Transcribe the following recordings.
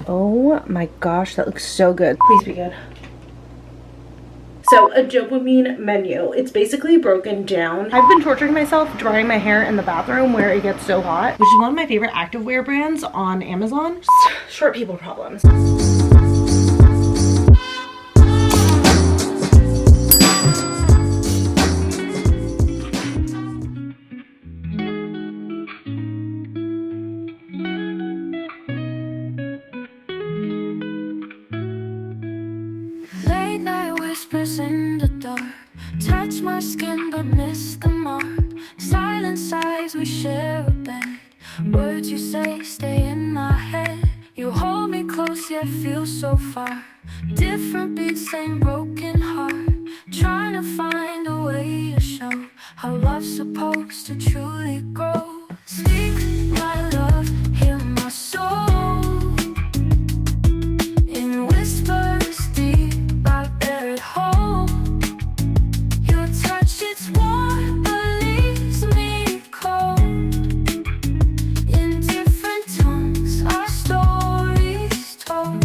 Oh my gosh, that looks so good. Please be good. So a dopamine menu, it's basically broken down. I've been torturing myself drying my hair in the bathroom where it gets so hot, which is one of my favorite activewear brands on Amazon. Short people problems. In the dark, touch my skin but miss the mark. Silent sighs, we share a bed. Words you say stay in my head. You hold me close yet feel so far. Different beats, same broken heart. Trying to find a way to show how love's supposed to truly grow. Speak my love, hear my soul. In whispers deep I bear it home. Your touch, it's warm but leaves me cold. In different tongues our stories told.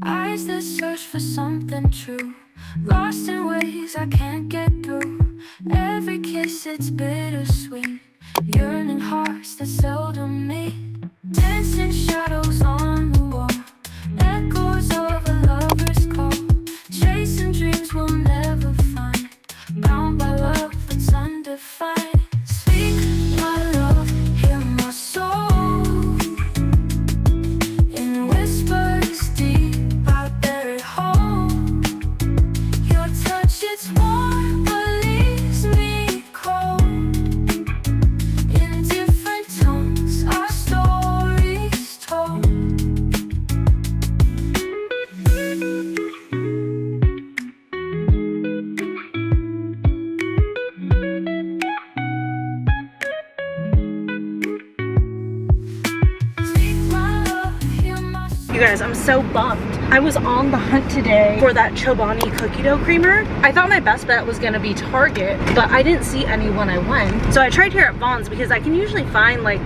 Eyes that search for something true, lost in ways I can't get through. Every kiss, it's bittersweet. Yearning hearts that seldom meet. Dancing shadows on the wall. Echoes of a lover's call. Chasing dreams we'll never find. Bound by love that's undefined. Speak my love, hear my soul. In whispers deep I bear it home. Your touch, it's warm but leaves me cold. In different tongues our stories told. You guys, I'm so bummed. I was on the hunt today for that Chobani cookie dough creamer. I thought my best bet was gonna be Target, but I didn't see any when I went. So I tried here at Vaughn's because I can usually find like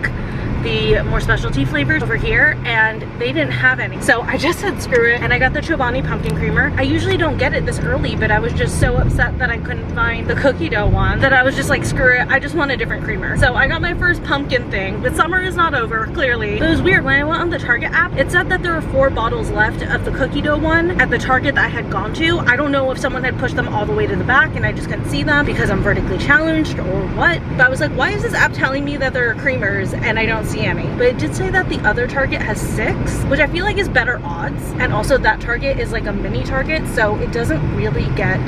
the more specialty flavors over here, and they didn't have any. So I just said screw it, and I got the Chobani pumpkin creamer. I usually don't get it this early, but I was just so upset that I couldn't find the cookie dough one that I was just like, screw it, I just want a different creamer. So I got my first pumpkin thing, but summer is not over, clearly. It was weird, when I went on the Target app, it said that there were 4 bottles left of the cookie dough one at the Target that I had gone to. I don't know if someone had pushed them all the way to the back and I just couldn't see them because I'm vertically challenged or what, but I was like, why is this app telling me that there are creamers and I don't see any? But it did say that the other Target has 6, which I feel like is better odds, and also that Target is like a mini Target, so it doesn't really get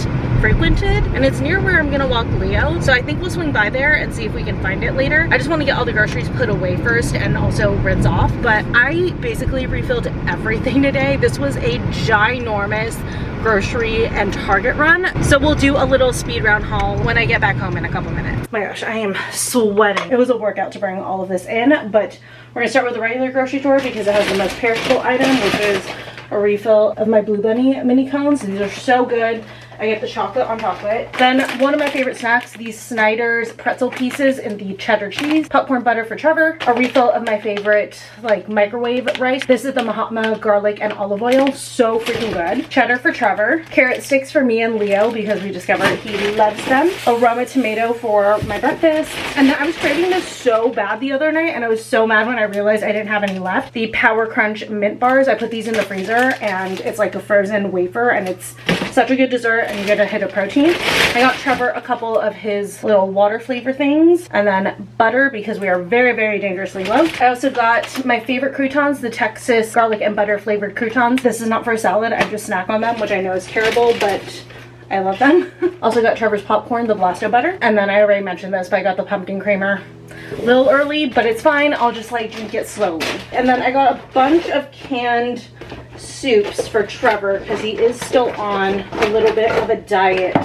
frequented, and it's near where I'm gonna walk Leo, so I think we'll swing by there and see if we can find it later. I just want to get all the groceries put away first and also rinse off, but I basically refilled everything today. This was a ginormous grocery and Target run, so we'll do a little speed round haul when I get back home in a couple minutes. My gosh, I am sweating. It was a workout to bring all of this in, but we're gonna start with the regular grocery store because it has the most perishable item, which is a refill of my Blue Bunny mini cones. These are so good. I get the chocolate on chocolate. Then one of my favorite snacks, these Snyder's pretzel pieces in the cheddar cheese. Popcorn butter for Trevor. A refill of my favorite like microwave rice. This is the Mahatma garlic and olive oil. So freaking good. Cheddar for Trevor. Carrot sticks for me and Leo because we discovered he loves them. Aroma tomato for my breakfast. And then I was craving this so bad the other night and I was so mad when I realized I didn't have any left. The Power Crunch mint bars. I put these in the freezer and it's like a frozen wafer and it's such a good dessert and you get a hit of protein. I got Trevor a couple of his little water flavor things and then butter because we are very, very dangerously low. I also got my favorite croutons, the Texas garlic and butter flavored croutons. This is not for a salad, I just snack on them, which I know is terrible, but I love them. Also got Trevor's popcorn, the Blasto butter. And then I already mentioned this, but I got the pumpkin creamer. A little early, but it's fine. I'll just like drink it slowly. And then I got a bunch of canned soups for Trevor because he is still on a little bit of a diet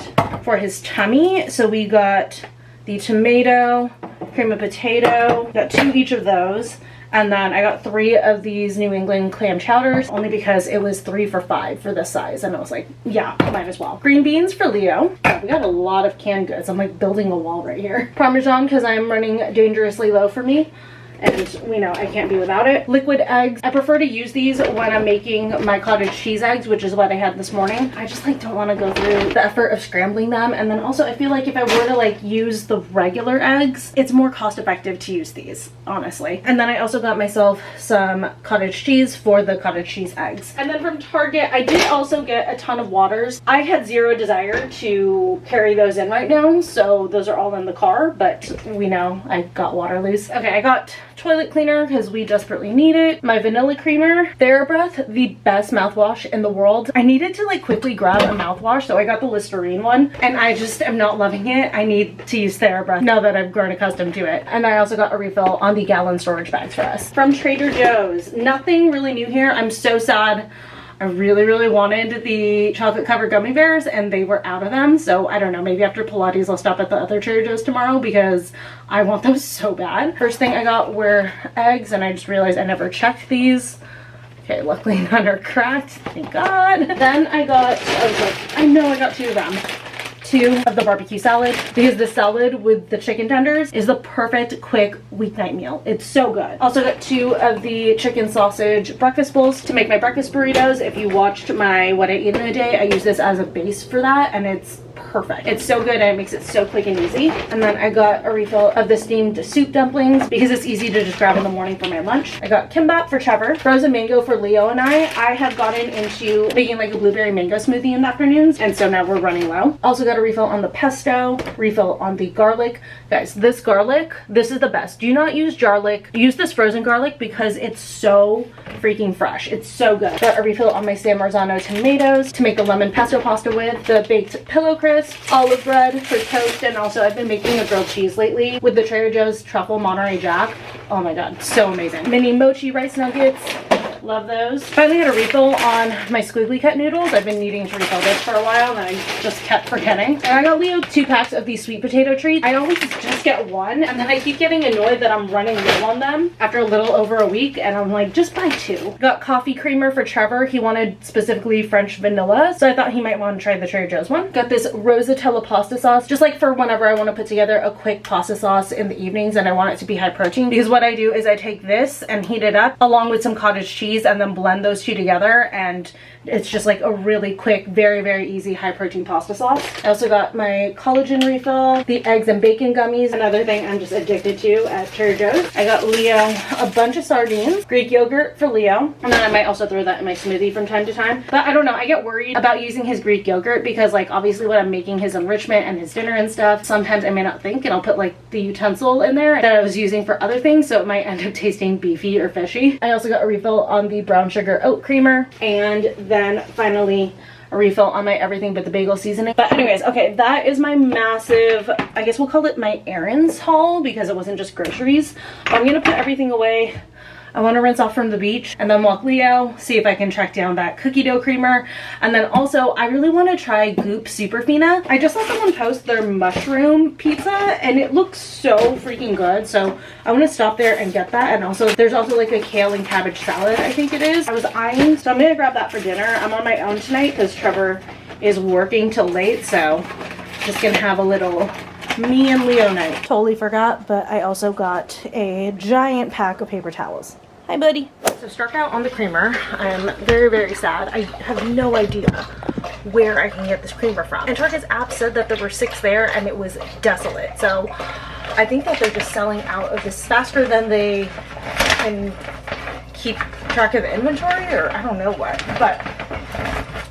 for his tummy. So we got the tomato, cream of potato, got 2 each of those. And then I got 3 of these New England clam chowders only because it was 3 for $5 for this size. And I was like, yeah, might as well. Green beans for Leo. Yeah, we got a lot of canned goods. I'm like building a wall right here. Parmesan because I'm running dangerously low for me. and we know I can't be without it. Liquid eggs. I prefer to use these when I'm making my cottage cheese eggs, which is what I had this morning. I just like don't want to go through the effort of scrambling them. And then also I feel like if I were to like use the regular eggs, it's more cost effective to use these, honestly. And then I also got myself some cottage cheese for the cottage cheese eggs. And then from Target, I did also get a ton of waters. I had zero desire to carry those in right now, so those are all in the car, but we know I got water loose. Okay, I got toilet cleaner because we desperately need it. My vanilla creamer, TheraBreath, the best mouthwash in the world. I needed to like quickly grab a mouthwash, so I got the Listerine one, and I just am not loving it. I need to use TheraBreath now that I've grown accustomed to it. And I also got a refill on the gallon storage bags for us. From Trader Joe's, nothing really new here. I'm so sad. I really wanted the chocolate covered gummy bears and they were out of them. So I don't know, maybe after Pilates I'll stop at the other Trader Joe's tomorrow because I want those so bad. First thing I got were eggs, and I just realized I never checked these. Okay, luckily none are cracked, thank God. Then I got, I know I got 2 of them. 2 of the barbecue salad, because the salad with the chicken tenders is the perfect quick weeknight meal. It's so good. Also got 2 of the chicken sausage breakfast bowls to make my breakfast burritos. If you watched my what I eat in a day, I use this as a base for that, and it's perfect. It's so good and it makes it so quick and easy. And then I got a refill of the steamed soup dumplings because it's easy to just grab in the morning for my lunch. I got kimbap for Trevor, frozen mango for Leo and I. I have gotten into making like a blueberry mango smoothie in the afternoons, and so now we're running low. Also got a refill on the pesto, refill on the garlic. Guys, this garlic, this is the best. Do not use garlic. Use this frozen garlic because it's so freaking fresh. It's so good. Got a refill on my San Marzano tomatoes to make the lemon pesto pasta with, the baked pillow crisp, olive bread for toast, and also I've been making a grilled cheese lately with the Trader Joe's truffle Monterey Jack. Oh my god, so amazing. Mini mochi rice nuggets. Love those. Finally had a refill on my squiggly cut noodles. I've been needing to refill this for a while and I just kept forgetting. And I got Leo 2 packs of these sweet potato treats. I always just get one, and then I keep getting annoyed that I'm running low on them after a little over a week, and I'm like, just buy 2. Got coffee creamer for Trevor. He wanted specifically French vanilla, so I thought he might want to try the Trader Joe's one. Got this Rosatella pasta sauce, just like for whenever I want to put together a quick pasta sauce in the evenings and I want it to be high protein, because what I do is I take this and heat it up along with some cottage cheese and then blend those 2 together, and it's just like a really quick, very easy high protein pasta sauce. I also got my collagen refill, the eggs and bacon gummies, another thing I'm just addicted to at Trader Joe's. I got Leo a bunch of sardines, Greek yogurt for Leo, and then I might also throw that in my smoothie from time to time. But I don't know, I get worried about using his Greek yogurt because like obviously when I'm making his enrichment and his dinner and stuff, sometimes I may not think and I'll put like the utensil in there that I was using for other things, so it might end up tasting beefy or fishy. I also got a refill on the brown sugar oat creamer, and then finally a refill on my everything but the bagel seasoning. But anyways, okay, that is my massive, I guess we'll call it my errands haul because it wasn't just groceries. I'm gonna put everything away. I want to rinse off from the beach and then walk Leo, see if I can track down that cookie dough creamer. And then also I really want to try Goop Superfina. I just saw someone post their mushroom pizza and it looks so freaking good, so I want to stop there and get that. And also there's also like a kale and cabbage salad, I think it is. I was eyeing, so I'm gonna grab that for dinner. I'm on my own tonight because Trevor is working till late, so just gonna have a little me and Leo night. Totally forgot, but I also got a giant pack of paper towels. Hi, buddy. So struck out on the creamer. I'm very sad. I have no idea where I can get this creamer from. And Target's app said that there were 6 there and it was desolate. So I think that they're just selling out of this faster than they can keep track of the inventory, or I don't know what. But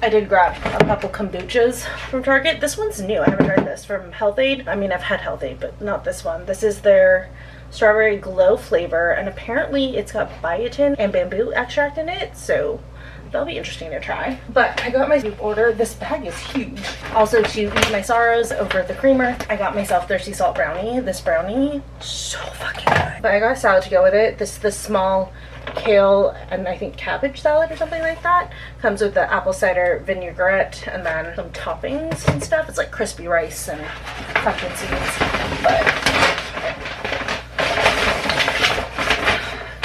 I did grab a couple kombuchas from Target. This one's new. I haven't tried this from Health Aid. I mean, I've had Health Aid, but not this one. This is their strawberry glow flavor, and apparently it's got biotin and bamboo extract in it, so that'll be interesting to try. But I got my Goop order. This bag is huge. Also, to ease my sorrows over the creamer, I got myself Thirsty Salt brownie. This brownie, so fucking good. But I got a salad to go with it. This small kale and I think cabbage salad or something like that. Comes with the apple cider vinaigrette and then some toppings and stuff. It's like crispy rice and pumpkin seeds. But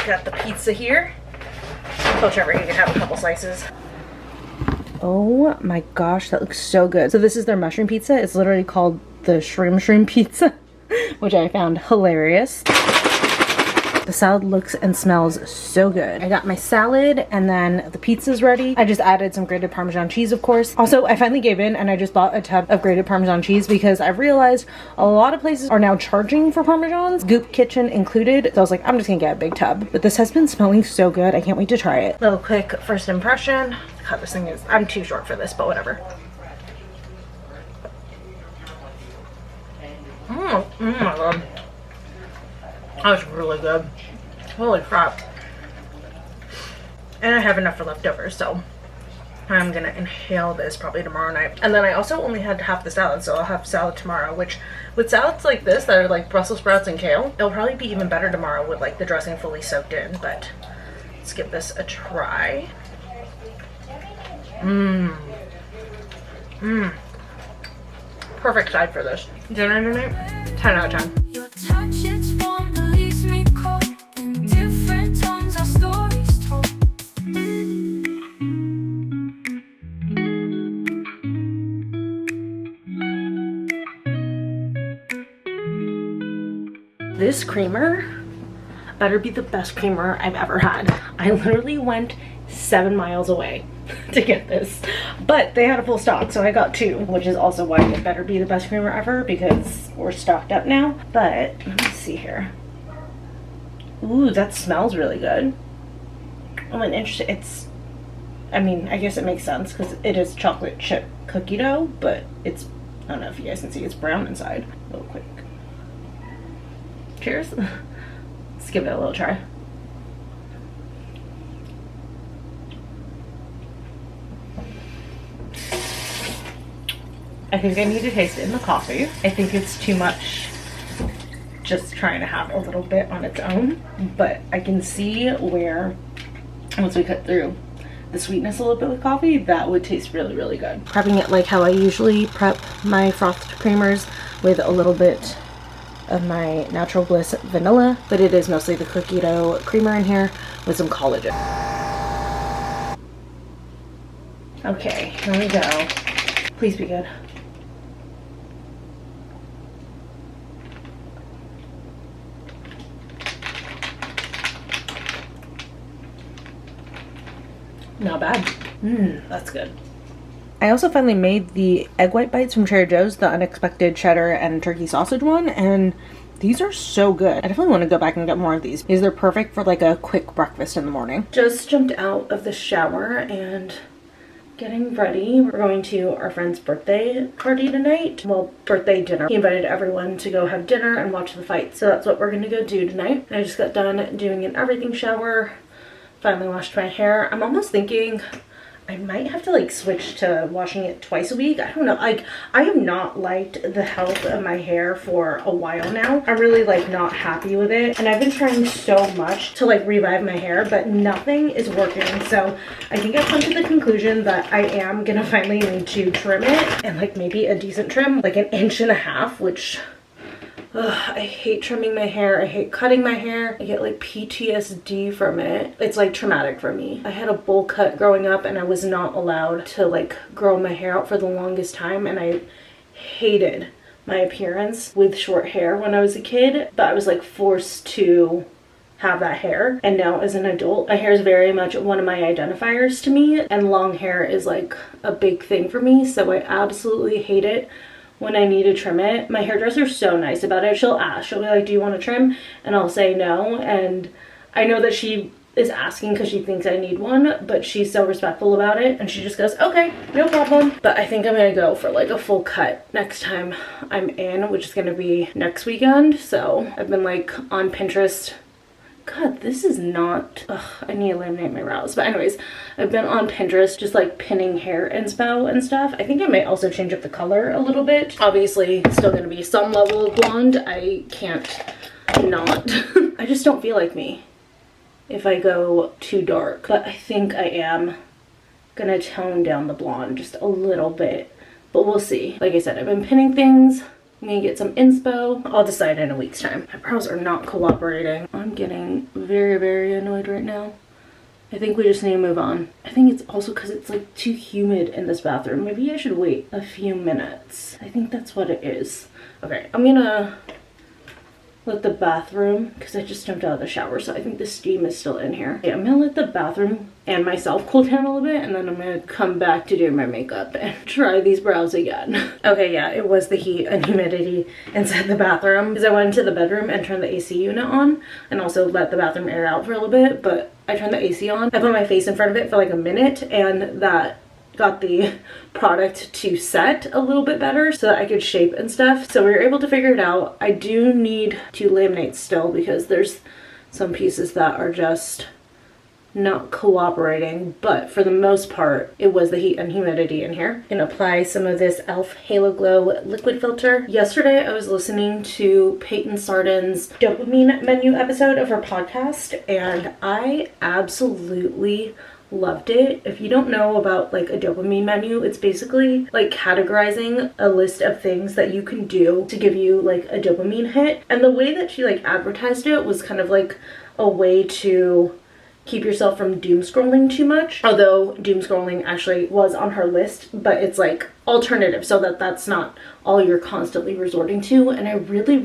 got the pizza here. Tell Trevor he can have a couple slices. Oh my gosh, that looks so good. So this is their mushroom pizza. It's literally called the shroom pizza, which I found hilarious. The salad looks and smells so good. I got my salad and then the pizza's ready. I just added some grated Parmesan cheese, of course. Also, I finally gave in and I just bought a tub of grated Parmesan cheese because I've realized a lot of places are now charging for Parmesans, Goop Kitchen included. So I was like, I'm just gonna get a big tub. But this has been smelling so good. I can't wait to try it. Little quick first impression. God, this thing is, I'm too short for this, but whatever. Oh my god. That was really good. Holy crap. And I have enough for leftovers, so I'm gonna inhale this probably tomorrow night. And then I also only had half the salad, so I'll have salad tomorrow, which with salads like this that are like Brussels sprouts and kale, it'll probably be even better tomorrow with like the dressing fully soaked in, but let's give this a try. Perfect side for this. Dinner tonight, 10 out of 10. Your touch, it's warm, but leaves me cold. In different tones, our stories told. This creamer better be the best creamer I've ever had. I literally went 7 miles away to get this, but they had a full stock, so I got 2, which is also why it better be the best creamer ever because we're stocked up now. But let me see here. Ooh, that smells really good. Oh, and interesting. It's, I mean, I guess it makes sense because it is chocolate chip cookie dough, but it's, I don't know if you guys can see, it's brown inside. Real quick. Cheers. Let's give it a little try. I think I need to taste it in the coffee. I think it's too much just trying to have a little bit on its own, but I can see where once we cut through the sweetness a little bit with coffee, that would taste really, really good. Prepping it like how I usually prep my frothed creamers with a little bit of my Natural Bliss vanilla, but it is mostly the cookie dough creamer in here with some collagen. Okay, here we go. Please be good. Not bad. That's good. I also finally made the egg white bites from Trader Joe's, the unexpected cheddar and turkey sausage one, and these are so good. I definitely want to go back and get more of these because they're perfect for like a quick breakfast in the morning. Just jumped out of the shower and getting ready. We're going to our friend's birthday party tonight. Well, birthday dinner. He invited everyone to go have dinner and watch the fight. So that's what we're gonna go do tonight. I just got done doing an everything shower. Finally washed my hair. I'm almost thinking I might have to like switch to washing it twice a week. I don't know. Like, I have not liked the health of my hair for a while now. I'm really like not happy with it. And I've been trying so much to like revive my hair, but nothing is working. So I think I've come to the conclusion that I am gonna finally need to trim it, and like maybe a decent trim, like 1.5 inches, which I hate trimming my hair. I hate cutting my hair. I get like PTSD from it. It's like traumatic for me. I had a bowl cut growing up and I was not allowed to like grow my hair out for the longest time, and I hated my appearance with short hair when I was a kid, but I was like forced to have that hair. And now as an adult, my hair is very much one of my identifiers to me, and long hair is like a big thing for me, so I absolutely hate it when I need to trim it. My hairdresser's so nice about it. She'll ask, she'll be like, do you want to trim? And I'll say no. And I know that she is asking because she thinks I need one, but she's so respectful about it. And she just goes, okay, no problem. But I think I'm gonna go for like a full cut next time I'm in, which is gonna be next weekend. So I've been like on Pinterest. God, this is not, I need to laminate my brows. But anyways, I've been on Pinterest just like pinning hair inspo and stuff. I think I might also change up the color a little bit. Obviously, still gonna be some level of blonde. I can't not. I just don't feel like me if I go too dark. But I think I am gonna tone down the blonde just a little bit. But we'll see. Like I said, I've been pinning things. I'm gonna get some inspo. I'll decide in a week's time. My brows are not cooperating. I'm getting very, very annoyed right now. I think we just need to move on. I think it's also because it's like too humid in this bathroom. Maybe I should wait a few minutes. I think that's what it is. Okay, I'm gonna let the bathroom, because I just jumped out of the shower, so I think the steam is still in here. Yeah, I'm gonna let the bathroom and myself cool down a little bit, and then I'm gonna come back to do my makeup and try these brows again. Okay, yeah, it was the heat and humidity inside the bathroom, because I went into the bedroom and turned the AC unit on, and also let the bathroom air out for a little bit, but I turned the AC on. I put my face in front of it for like a minute, and that got the product to set a little bit better so that I could shape and stuff. So we were able to figure it out. I do need to laminate still because there's some pieces that are just not cooperating, but for the most part it was the heat and humidity in here. And apply some of this e.l.f. Halo Glow liquid filter. Yesterday I was listening to Peyton Sardin's Dopamine Menu episode of her podcast, and I absolutely loved it. If you don't know about like a dopamine menu, it's basically like categorizing a list of things that you can do to give you like a dopamine hit. And the way that she like advertised it was kind of like a way to keep yourself from doom scrolling too much, although doom scrolling actually was on her list, but it's like alternative so that that's not all you're constantly resorting to. And I really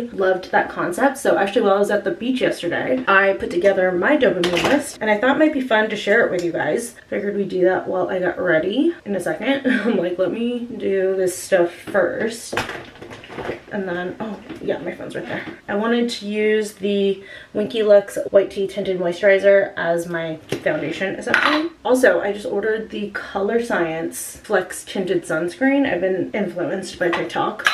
loved that concept. So actually, while I was at the beach yesterday, I put together my dopamine list, and I thought it might be fun to share it with you guys. Figured we'd do that while I got ready in a second. I'm like, let me do this stuff first. And then, oh yeah, my phone's right there. I wanted to use the Winky Lux White Tea Tinted Moisturizer as my foundation essentially. Also, I just ordered the Color Science Flex Tinted Sunscreen. I've been influenced by TikTok,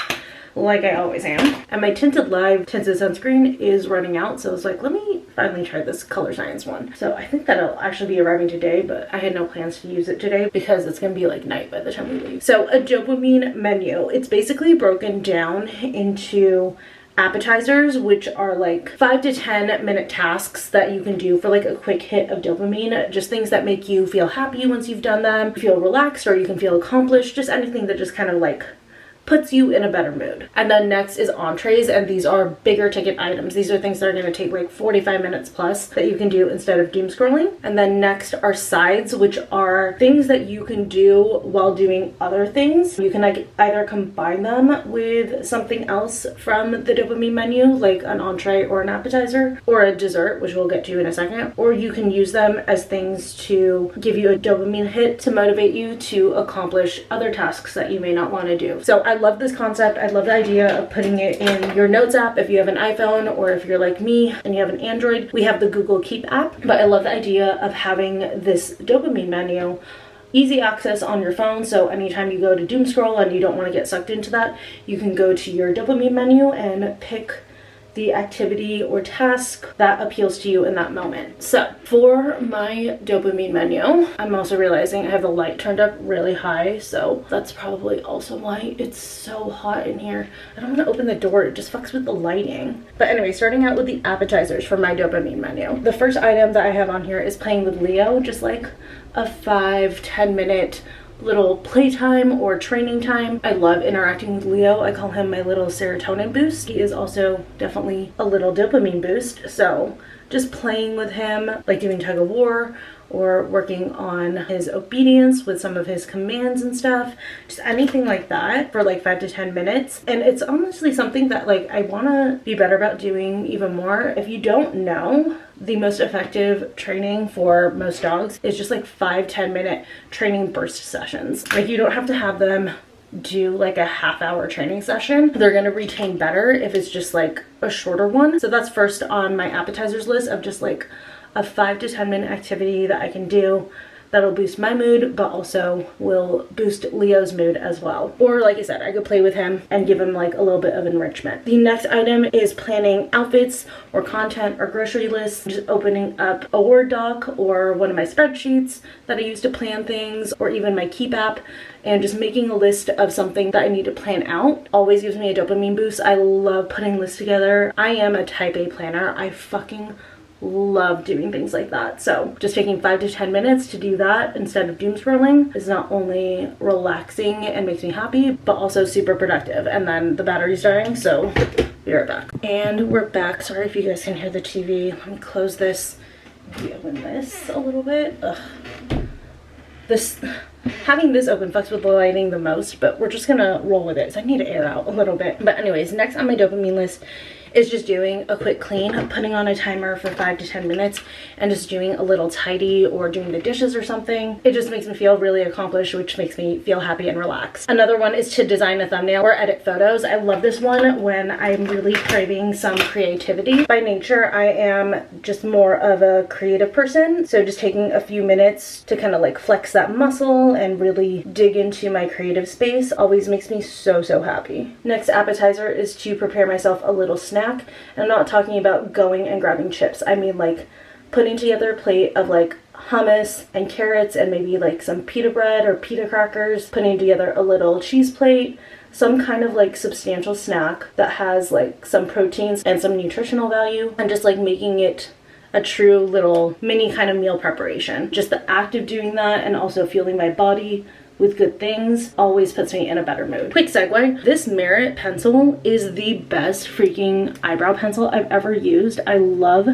like I always am. And my Tinted Live tinted sunscreen is running out, so I was like, let me finally try this Color Science one. So I think that'll actually be arriving today, but I had no plans to use it today because it's gonna be like night by the time we leave. So a dopamine menu, it's basically broken down into appetizers, which are like 5 to 10 minute tasks that you can do for like a quick hit of dopamine. Just things that make you feel happy once you've done them, feel relaxed, or you can feel accomplished, just anything that just kind of like puts you in a better mood. And then next is entrees, and these are bigger ticket items. These are things that are going to take like 45 minutes plus that you can do instead of doom scrolling. And then next are sides, which are things that you can do while doing other things. You can like either combine them with something else from the dopamine menu, like an entree or an appetizer or a dessert, which we'll get to in a second, or you can use them as things to give you a dopamine hit to motivate you to accomplish other tasks that you may not want to do. So I love this concept. I love the idea of putting it in your notes app if you have an iPhone, or if you're like me and you have an Android, we have the Google Keep app. But I love the idea of having this dopamine menu easy access on your phone, so anytime you go to doom scroll and you don't want to get sucked into that, you can go to your dopamine menu and pick the activity or task that appeals to you in that moment. So for my dopamine menu, I'm also realizing I have the light turned up really high, so that's probably also why it's so hot in here. I don't want to open the door, it just fucks with the lighting. But anyway, starting out with the appetizers for my dopamine menu. The first item that I have on here is playing with Leo, just like a 5-10 minute little playtime or training time. I love interacting with Leo. I call him my little serotonin boost. He is also definitely a little dopamine boost. So just playing with him, like doing tug of war or working on his obedience with some of his commands and stuff, just anything like that for like 5 to 10 minutes. And it's honestly something that like I want to be better about doing even more. If you don't know, the most effective training for most dogs is just like 5-10 minute training burst sessions. Like you don't have to have them do like a half-hour training session. They're gonna retain better if it's just like a shorter one. So that's first on my appetizers list of just like a 5 to 10 minute activity that I can do that'll boost my mood, but also will boost Leo's mood as well. Or like I said, I could play with him and give him like a little bit of enrichment. The next item is planning outfits or content or grocery lists. Just opening up a Word doc or one of my spreadsheets that I use to plan things, or even my Keep app, and just making a list of something that I need to plan out always gives me a dopamine boost. I love putting lists together. I am a type A planner. I fucking love doing things like that. So just taking 5 to 10 minutes to do that instead of doom scrolling is not only relaxing and makes me happy, but also super productive. And then the battery's dying, so be right back. And we're back. Sorry if you guys can hear the TV. Let me close this, maybe open this a little bit. Ugh. Having this open fucks with the lighting the most, but we're just gonna roll with it. So I need to air out a little bit. But anyways, next on my dopamine list is just doing a quick clean, putting on a timer for 5 to 10 minutes and just doing a little tidy or doing the dishes or something. It just makes me feel really accomplished, which makes me feel happy and relaxed. Another one is to design a thumbnail or edit photos. I love this one when I'm really craving some creativity. By nature, I am just more of a creative person, so just taking a few minutes to kind of like flex that muscle and really dig into my creative space always makes me so happy. Next appetizer is to prepare myself a little snack. And I'm not talking about going and grabbing chips. I mean like putting together a plate of like hummus and carrots and maybe like some pita bread or pita crackers, putting together a little cheese plate, some kind of like substantial snack that has like some proteins and some nutritional value, and just like making it a true little mini kind of meal preparation. Just the act of doing that and also fueling my body with good things always puts me in a better mood. Quick segue, this Merit pencil is the best freaking eyebrow pencil I've ever used. I love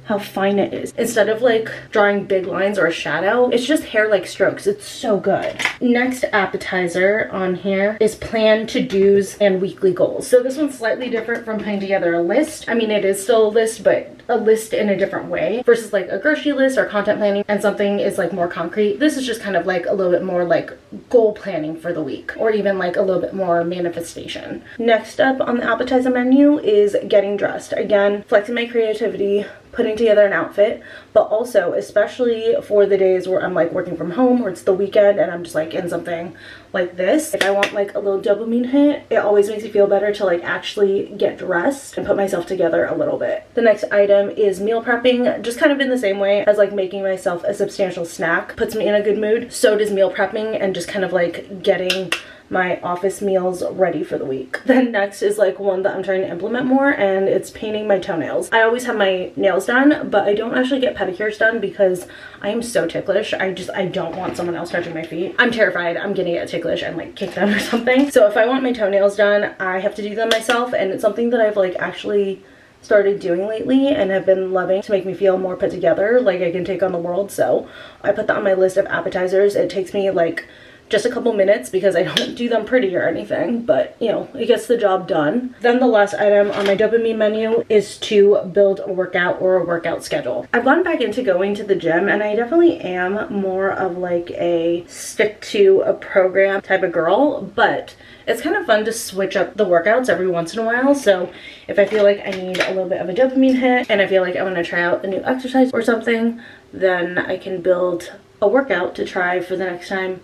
how fine it is. Instead of like drawing big lines or a shadow, it's just hair-like strokes. It's so good. Next appetizer on here is plan to-dos and weekly goals. So this one's slightly different from putting together a list. I mean, it is still a list, but a list in a different way versus like a grocery list or content planning, and something is like more concrete. This is just kind of like a little bit more like goal planning for the week, or even like a little bit more manifestation. Next up on the appetizer menu is getting dressed. Again, flexing my creativity, putting together an outfit, but also especially for the days where I'm like working from home or it's the weekend and I'm just like in something like this. If I want like a little dopamine hit, it always makes me feel better to like actually get dressed and put myself together a little bit. The next item is meal prepping, just kind of in the same way as like making myself a substantial snack puts me in a good mood. So does meal prepping and just kind of like getting my office meals ready for the week. Then next is like one that I'm trying to implement more, and it's painting my toenails. I always have my nails done, but I don't actually get pedicures done because I am so ticklish. I don't want someone else touching my feet. I'm terrified I'm gonna get ticklish and like kick them or something. So if I want my toenails done, I have to do them myself, and it's something that I've like actually started doing lately and have been loving to make me feel more put together, like I can take on the world. So I put that on my list of appetizers. It takes me like just a couple minutes because I don't do them pretty or anything, but you know, it gets the job done. Then the last item on my dopamine menu is to build a workout or a workout schedule. I've gone back into going to the gym, and I definitely am more of like a stick to a program type of girl, but it's kind of fun to switch up the workouts every once in a while. So if I feel like I need a little bit of a dopamine hit and I feel like I want to try out a new exercise or something, then I can build a workout to try for the next time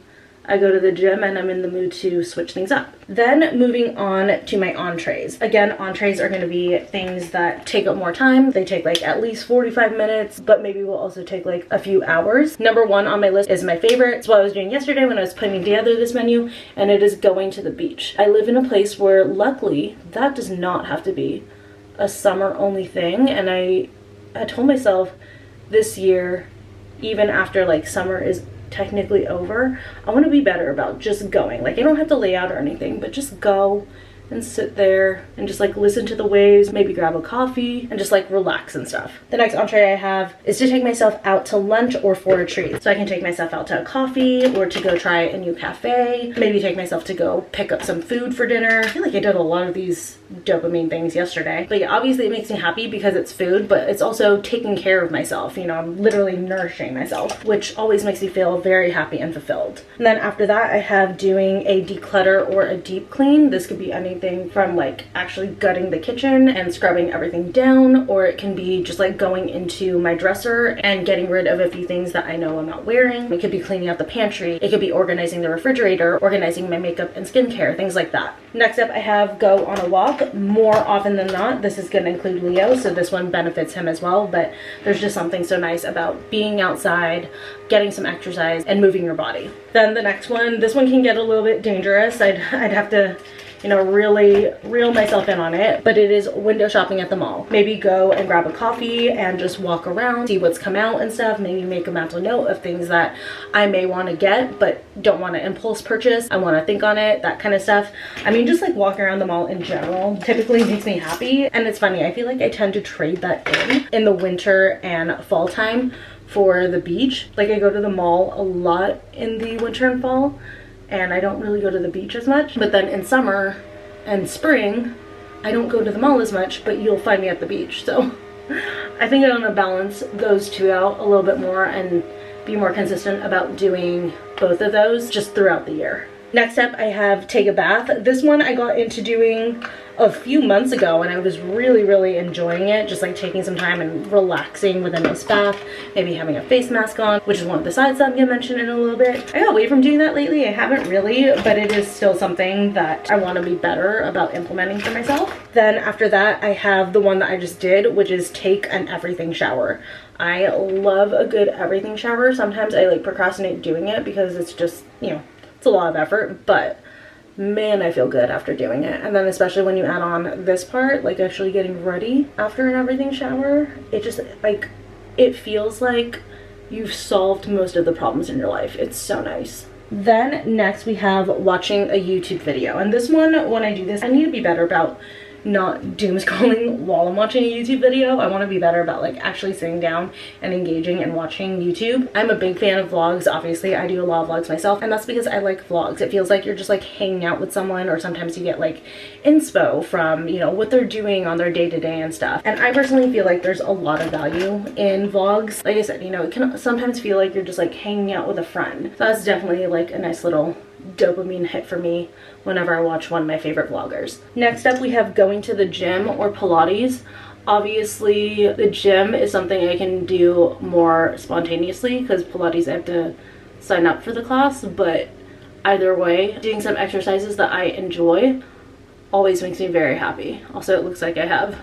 I go to the gym and I'm in the mood to switch things up. Then moving on to my entrees. Again, entrees are going to be things that take up more time. They take like at least 45 minutes, but maybe will also take like a few hours. Number one on my list is my favorite. It's what I was doing yesterday when I was putting together this menu, and it is going to the beach. I live in a place where luckily that does not have to be a summer only thing, and I told myself this year, even after like summer is technically over, I want to be better about just going. Like I don't have to lay out or anything, but just go and sit there and just like listen to the waves, maybe grab a coffee and just like relax and stuff. The next entree I have is to take myself out to lunch or for a treat. So I can take myself out to a coffee or to go try a new cafe, maybe take myself to go pick up some food for dinner. I feel like I did a lot of these dopamine things yesterday, but yeah, obviously it makes me happy because it's food, but it's also taking care of myself. You know, I'm literally nourishing myself, which always makes me feel very happy and fulfilled. And then after that, I have doing a declutter or a deep clean. This could be anything from like actually gutting the kitchen and scrubbing everything down, or it can be just like going into my dresser and getting rid of a few things that I know I'm not wearing. It could be cleaning out the pantry. It could be organizing the refrigerator, organizing my makeup and skincare, things like that. Next up, I have go on a walk. More often than not, this is going to include Leo, so this one benefits him as well, but there's just something so nice about being outside, getting some exercise, and moving your body. Then the next one, this one can get a little bit dangerous. I'd have to, you know, really reel myself in on it, but it is window shopping at the mall. Maybe go and grab a coffee and just walk around, see what's come out and stuff. Maybe make a mental note of things that I may want to get but don't want to impulse purchase. I want to think on it, that kind of stuff. I mean, just like walking around the mall in general typically makes me happy. And it's funny, I feel like I tend to trade that in the winter and fall time for the beach. Like I go to the mall a lot in the winter and fall, and I don't really go to the beach as much. But then in summer and spring, I don't go to the mall as much, but you'll find me at the beach. So I think I want to balance those two out a little bit more and be more consistent about doing both of those just throughout the year. Next up, I have take a bath. This one I got into doing a few months ago and I was really enjoying it, just like taking some time and relaxing with a nice bath, maybe having a face mask on, which is one of the sides that I'm gonna mention in a little bit. I got away from doing that lately. I haven't really, but it is still something that I want to be better about implementing for myself. Then after that, I have the one that I just did, which is take an everything shower. I love a good everything shower. Sometimes I like procrastinate doing it because it's just, you know, it's a lot of effort, but man, I feel good after doing it. And then especially when you add on this part, like actually getting ready after an everything shower, it just like, it feels like you've solved most of the problems in your life. It's so nice. Then next we have watching a YouTube video. And this one, when I do this, I need to be better about not doom scrolling while I'm watching a YouTube video. I want to be better about like actually sitting down and engaging and watching YouTube. I'm a big fan of vlogs. Obviously, I do a lot of vlogs myself, and that's because I like vlogs. It feels like you're just like hanging out with someone, or sometimes you get like inspo from, you know, what they're doing on their day-to-day and stuff. And I personally feel like there's a lot of value in vlogs. Like I said, you know, it can sometimes feel like you're just like hanging out with a friend. So that's definitely like a nice little dopamine hit for me whenever I watch one of my favorite vloggers. Next up, we have going to the gym or Pilates. Obviously, the gym is something I can do more spontaneously because Pilates I have to sign up for the class, but either way, doing some exercises that I enjoy always makes me very happy. Also, it looks like I have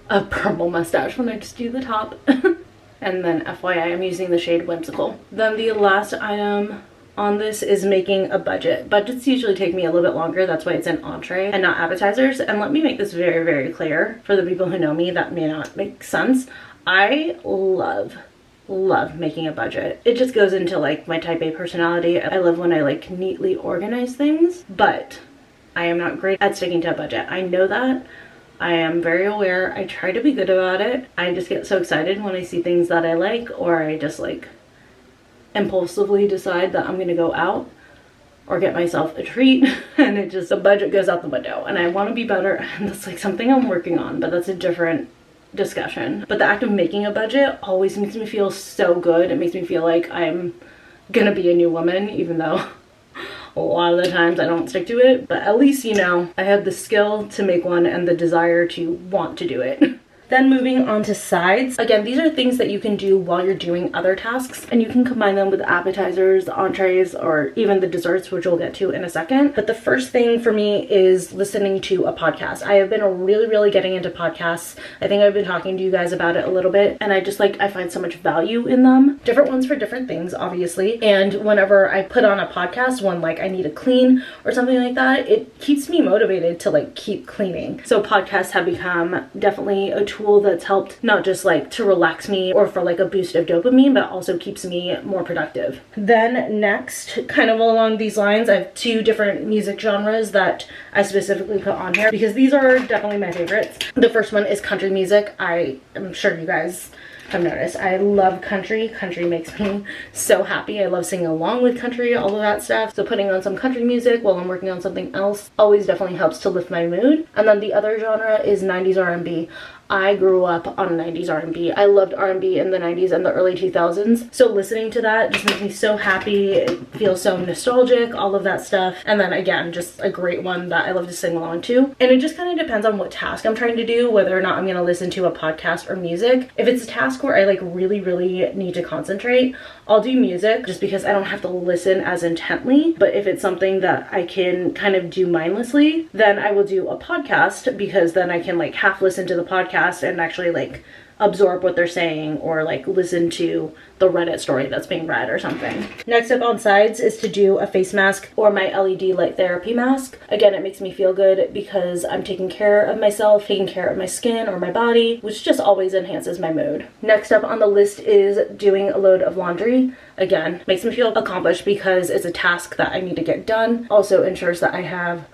a purple mustache when I just do the top. And then FYI, I'm using the shade Whimsical. Then the last item on this is making a budget. Budgets usually take me a little bit longer. That's why it's an entree and not appetizers. And let me make this very clear for the people who know me that may not make sense. I love making a budget. It just goes into like my type A personality. I love when I like neatly organize things, but I am not great at sticking to a budget. I know that. I am very aware. I try to be good about it. I just get so excited when I see things that I like, or I just like impulsively decide that I'm gonna go out or get myself a treat, and it just, the budget goes out the window. And I want to be better, and that's like something I'm working on, but that's a different discussion. But the act of making a budget always makes me feel so good. It makes me feel like I'm gonna be a new woman, even though a lot of the times I don't stick to it. But at least, you know, I have the skill to make one and the desire to want to do it. Then moving on to sides. Again, these are things that you can do while you're doing other tasks, and you can combine them with appetizers, entrees, or even the desserts, which we'll get to in a second. But the first thing for me is listening to a podcast. I have been really getting into podcasts. I think I've been talking to you guys about it a little bit, and I find so much value in them. Different ones for different things, obviously. And whenever I put on a podcast, one like I need to clean or something like that, it keeps me motivated to like keep cleaning. So podcasts have become definitely a tool that's helped not just like to relax me or for like a boost of dopamine, but also keeps me more productive. Then next, kind of along these lines, I have two different music genres that I specifically put on here because these are definitely my favorites. The first one is country music. I am sure you guys have noticed I love country. Country makes me so happy. I love singing along with country, all of that stuff. So putting on some country music while I'm working on something else always definitely helps to lift my mood. And then the other genre is 90s R&B. I grew up on 90s R&B. I loved R&B in the 90s and the early 2000s. So listening to that just makes me so happy. It feels so nostalgic, all of that stuff. And then again, just a great one that I love to sing along to. And it just kind of depends on what task I'm trying to do, whether or not I'm going to listen to a podcast or music. If it's a task where I like really need to concentrate, I'll do music just because I don't have to listen as intently. But if it's something that I can kind of do mindlessly, then I will do a podcast because then I can like half listen to the podcast and actually like absorb what they're saying or like listen to the Reddit story that's being read or something. Next up on sides is to do a face mask or my LED light therapy mask. Again, it makes me feel good because I'm taking care of myself, taking care of my skin or my body, which just always enhances my mood. Next up on the list is doing a load of laundry. Again, makes me feel accomplished because it's a task that I need to get done. Also ensures that I have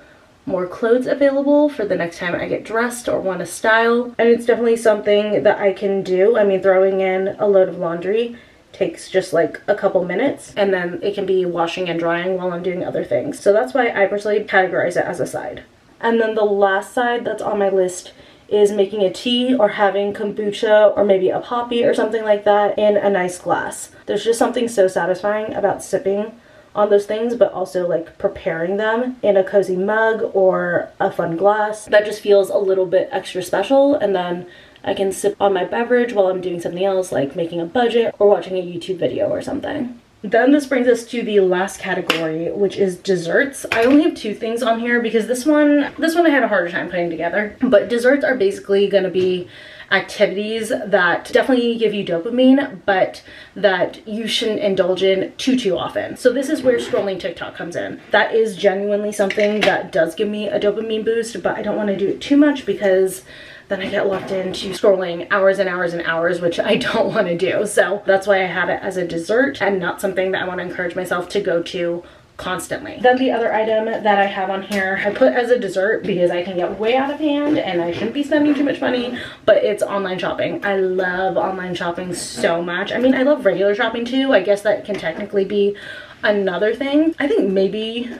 more clothes available for the next time I get dressed or want to style. And it's definitely something that I can do. I mean, throwing in a load of laundry takes just like a couple minutes, and then it can be washing and drying while I'm doing other things. So that's why I personally categorize it as a side. And then the last side that's on my list is making a tea or having kombucha or maybe a poppy or something like that in a nice glass. There's just something so satisfying about sipping on those things, but also like preparing them in a cozy mug or a fun glass. That just feels a little bit extra special, and then I can sip on my beverage while I'm doing something else like making a budget or watching a YouTube video or something. Then this brings us to the last category, which is desserts. I only have 2 things on here because this one I had a harder time putting together. But desserts are basically going to be activities that definitely give you dopamine, but that you shouldn't indulge in too often. So this is where scrolling TikTok comes in. That is genuinely something that does give me a dopamine boost, but I don't want to do it too much because then I get locked into scrolling hours and hours and hours, which I don't want to do. So that's why I have it as a dessert and not something that I want to encourage myself to go to constantly. Then the other item that I have on here, I put as a dessert because I can get way out of hand and I shouldn't be spending too much money, but it's online shopping. I love online shopping so much. I mean, I love regular shopping too. I guess that can technically be another thing. I think maybe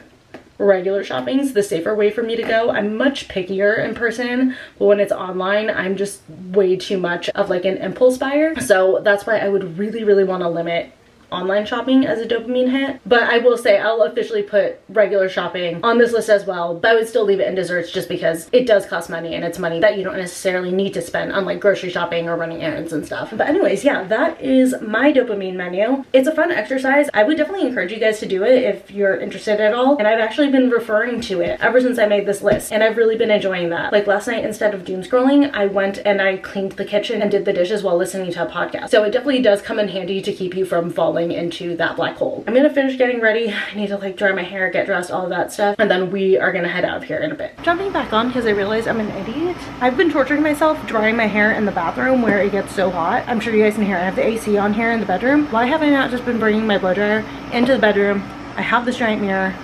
regular shopping is the safer way for me to go. I'm much pickier in person, but when it's online, I'm just way too much of like an impulse buyer. So that's why I would really want to limit online shopping as a dopamine hit. But I will say I'll officially put regular shopping on this list as well, but I would still leave it in desserts just because it does cost money, and it's money that you don't necessarily need to spend on like grocery shopping or running errands and stuff. But anyways, yeah, that is my dopamine menu. It's a fun exercise. I would definitely encourage you guys to do it if you're interested at all, and I've actually been referring to it ever since I made this list, and I've really been enjoying that. Like last night, instead of doom scrolling, I went and I cleaned the kitchen and did the dishes while listening to a podcast. So it definitely does come in handy to keep you from falling into that black hole. I'm gonna finish getting ready. I need to like dry my hair, get dressed, all of that stuff, and then we are gonna head out of here in a bit. Jumping back on because I realized I'm an idiot. I've been torturing myself drying my hair in the bathroom where it gets so hot. I'm sure you guys can hear I have the AC on here in the bedroom. Why have I not just been bringing my blow dryer into the bedroom? I have this giant mirror.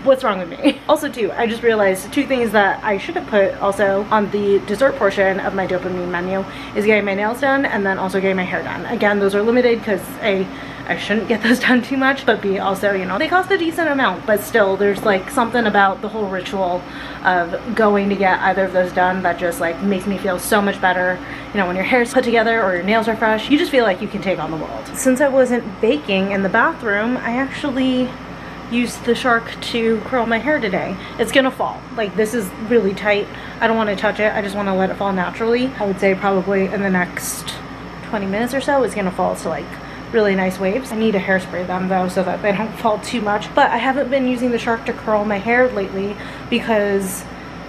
What's wrong with me? Also too, I just realized 2 things that I should have put also on the dessert portion of my dopamine menu is getting my nails done and then also getting my hair done. Again, those are limited because A, I shouldn't get those done too much, but B, also, you know, they cost a decent amount, but still there's like something about the whole ritual of going to get either of those done that just like makes me feel so much better. You know, when your hair's put together or your nails are fresh, you just feel like you can take on the world. Since I wasn't baking in the bathroom, I actually used the Shark to curl my hair today. It's gonna fall. Like, this is really tight. I don't want to touch it. I just want to let it fall naturally. I would say probably in the next 20 minutes or so it's gonna fall to like really nice waves. I need to hairspray them though so that they don't fall too much. But I haven't been using the Shark to curl my hair lately because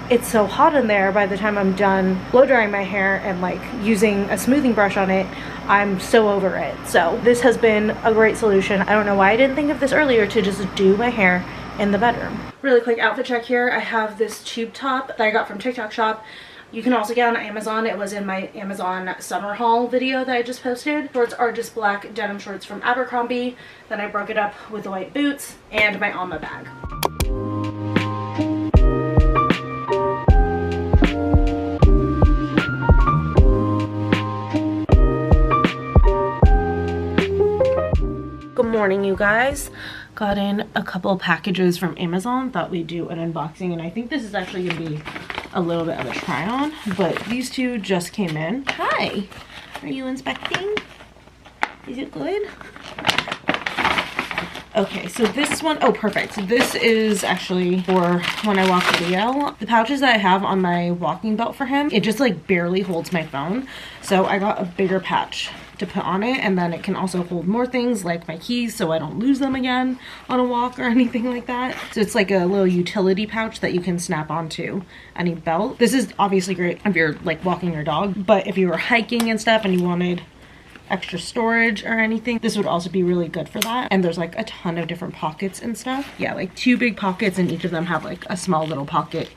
it's so hot in there. By the time I'm done blow drying my hair and like using a smoothing brush on it, I'm so over it. So this has been a great solution. I don't know why I didn't think of this earlier, to just do my hair in the bedroom. Really quick outfit check here. I have this tube top that I got from TikTok shop. You can also get on Amazon. It was in my Amazon summer haul video that I just posted. Shorts are just black denim shorts from Abercrombie. Then I broke it up with the white boots and my Alma bag. Good morning, you guys. Got in a couple packages from Amazon. Thought we'd do an unboxing, and I think this is actually gonna be a little bit of a try on, but these 2 just came in. Hi, are you inspecting? Is it good? Okay, so this one, oh perfect. So this is actually for when I walk Leo. The pouches that I have on my walking belt for him, it just like barely holds my phone. So I got a bigger patch to put on it, and then it can also hold more things like my keys so I don't lose them again on a walk or anything like that. So it's like a little utility pouch that you can snap onto any belt. This is obviously great if you're like walking your dog, but if you were hiking and stuff and you wanted extra storage or anything, this would also be really good for that. And there's like a ton of different pockets and stuff. Yeah, like 2 big pockets, and each of them have like a small little pocket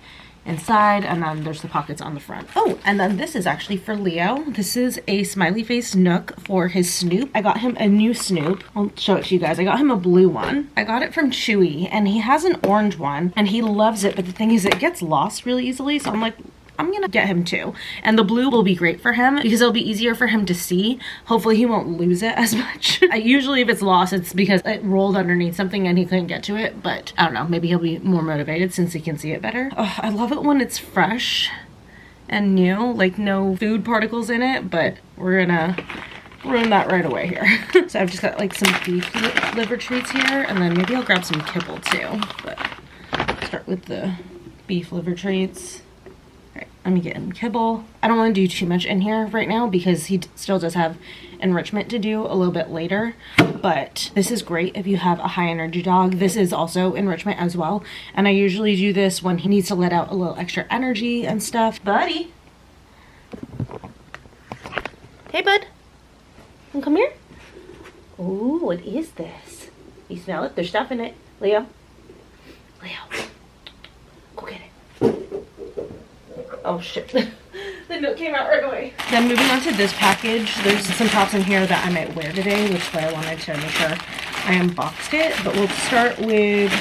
inside, and then there's the pockets on the front. Oh, and then this is actually for Leo. This is a smiley face nook for his Snoop. I got him a new Snoop. I'll show it to you guys. I got him a blue one. I got it from Chewy, and he has an orange one and he loves it, but the thing is it gets lost really easily, so I'm like, I'm gonna get him two. And the blue will be great for him because it'll be easier for him to see. Hopefully he won't lose it as much. Usually if it's lost, it's because it rolled underneath something and he couldn't get to it, but I don't know, maybe he'll be more motivated since he can see it better. Oh, I love it when it's fresh and new, like no food particles in it, but we're gonna ruin that right away here. So I've just got like some beef liver treats here, and then maybe I'll grab some kibble too, but start with the beef liver treats. All right, let me get him kibble. I don't want to do too much in here right now because he still does have enrichment to do a little bit later, but this is great if you have a high energy dog. This is also enrichment as well, and I usually do this when he needs to let out a little extra energy and stuff. Buddy, hey bud, come here. Ooh, what is this? You smell it? There's stuff in it. Leo, go get it. Oh shit. The note came out right away. Then moving on to this package, there's some tops in here that I might wear today, which is why I wanted to make sure I unboxed it. But we'll start with,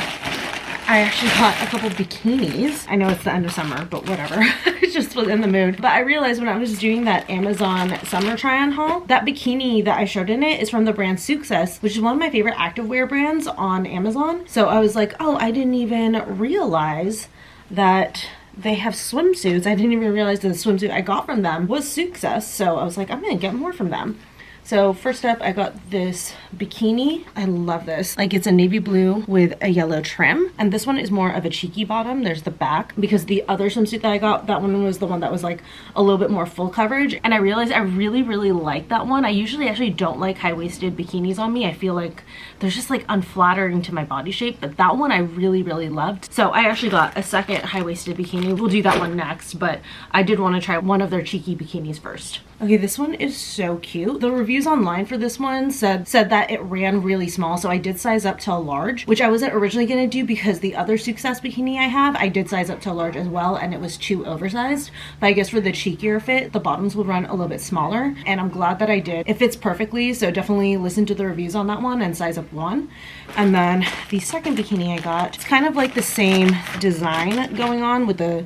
I actually got a couple bikinis. I know it's the end of summer, but whatever. I just was in the mood. But I realized when I was doing that Amazon summer try-on haul, that bikini that I showed in it is from the brand Success, which is one of my favorite activewear brands on Amazon. So I was like, oh, I didn't even realize that they have swimsuits. I didn't even realize that the swimsuit I got from them was Success. So I was like, I'm gonna get more from them. So first up, I got this bikini. I love this. Like, it's a navy blue with a yellow trim. And this one is more of a cheeky bottom. There's the back, because the other swimsuit that I got, that one was the one that was like a little bit more full coverage. And I realized I really, really like that one. I usually actually don't like high-waisted bikinis on me. I feel like they're just like unflattering to my body shape, but that one I really, really loved. So I actually got a second high-waisted bikini. We'll do that one next, but I did want to try one of their cheeky bikinis first. Okay, this one is so cute. The reviews online for this one said that it ran really small, so I did size up to a large, which I wasn't originally gonna do because the other Success bikini I have, I did size up to a large as well, and it was too oversized. But I guess for the cheekier fit, the bottoms would run a little bit smaller, and I'm glad that I did. It fits perfectly, so definitely listen to the reviews on that one and size up one. And then the second bikini I got, it's kind of like the same design going on with the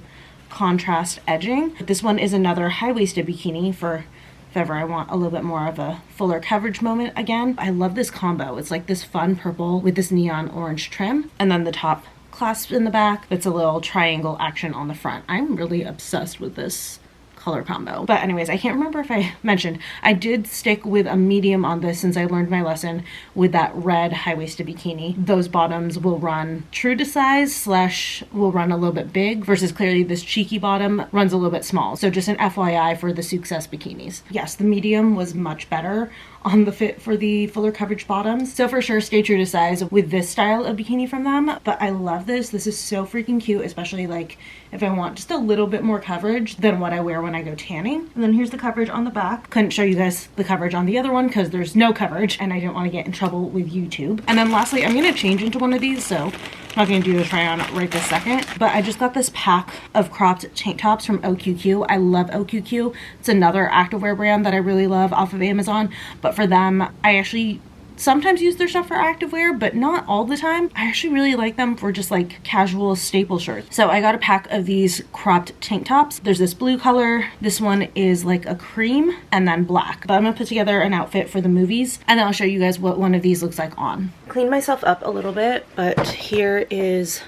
contrast edging. This one is another high-waisted bikini for if ever I want a little bit more of a fuller coverage moment again. I love this combo. It's like this fun purple with this neon orange trim, and then the top clasp in the back. It's a little triangle action on the front. I'm really obsessed with this color combo. But anyways, I can't remember if I mentioned, I did stick with a medium on this since I learned my lesson with that red high-waisted bikini. Those bottoms will run true to size / will run a little bit big, versus clearly this cheeky bottom runs a little bit small. So just an FYI for the Success bikinis. Yes, the medium was much better on the fit for the fuller coverage bottoms. So for sure, stay true to size with this style of bikini from them. But I love this. This is so freaking cute, especially like if I want just a little bit more coverage than what I wear when I go tanning. And then here's the coverage on the back. Couldn't show you guys the coverage on the other one because there's no coverage and I didn't want to get in trouble with YouTube. And then lastly, I'm going to change into one of these, so I'm not going to do the try on right this second. But I just got this pack of cropped tank tops from OQQ. I love OQQ. It's another activewear brand that I really love off of Amazon. But for them, I actually sometimes use their stuff for activewear, but not all the time. I actually really like them for just like casual staple shirts. So I got a pack of these cropped tank tops. There's this blue color. This one is like a cream, and then black. But I'm gonna put together an outfit for the movies, and then I'll show you guys what one of these looks like on. Cleaned myself up a little bit, but here is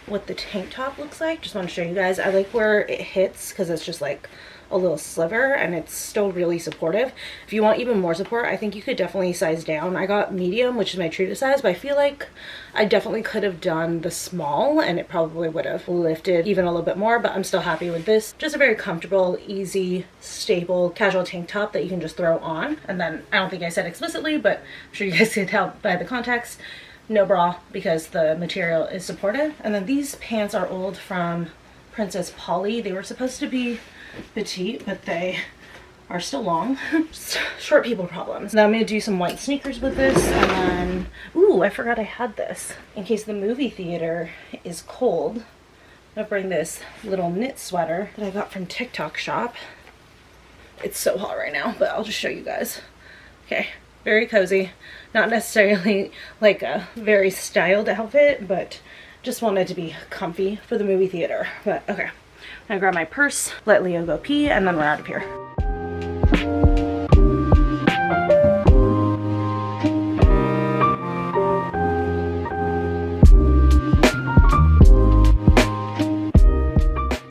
what the tank top looks like. Just want to show you guys. I like where it hits because it's just like a little sliver and it's still really supportive. If you want even more support, I think you could definitely size down. I got medium, which is my true to size, but I feel like I definitely could have done the small and it probably would have lifted even a little bit more, but I'm still happy with this. Just a very comfortable, easy, stable, casual tank top that you can just throw on. And then I don't think I said explicitly, but I'm sure you guys can tell by the context, no bra because the material is supportive. And then these pants are old from Princess Polly. They were supposed to be petite, but they are still long. Short people problems. Now I'm gonna do some white sneakers with this, and then, ooh, I forgot I had this. In case the movie theater is cold, I'm gonna bring this little knit sweater that I got from TikTok shop. It's so hot right now, but I'll just show you guys. Okay, very cozy. Not necessarily like a very styled outfit, but just wanted to be comfy for the movie theater. But okay. gonna grab my purse, let Leo go pee, and then we're out of here.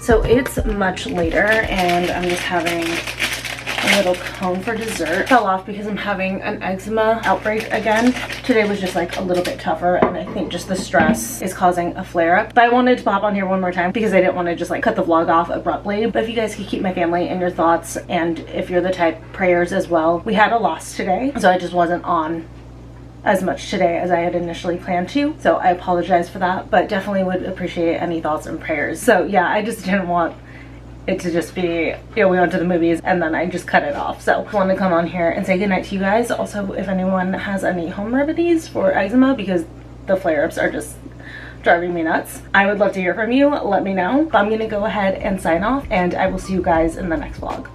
So it's much later and I'm just having a little cone for dessert. Fell off because I'm having an eczema outbreak again. Today was just like a little bit tougher and I think just the stress is causing a flare-up. But I wanted to pop on here one more time because I didn't want to just like cut the vlog off abruptly. But if you guys could keep my family in your thoughts, and if you're the type, prayers as well. We had a loss today, so I just wasn't on as much today as I had initially planned to, so I apologize for that, but definitely would appreciate any thoughts and prayers. So yeah, I just didn't want it to just be, you know, we went to the movies and then I just cut it off. So I wanted to come on here and say goodnight to you guys. Also, if anyone has any home remedies for eczema, because the flare-ups are just driving me nuts, I would love to hear from you. Let me know. But I'm gonna go ahead and sign off, and I will see you guys in the next vlog.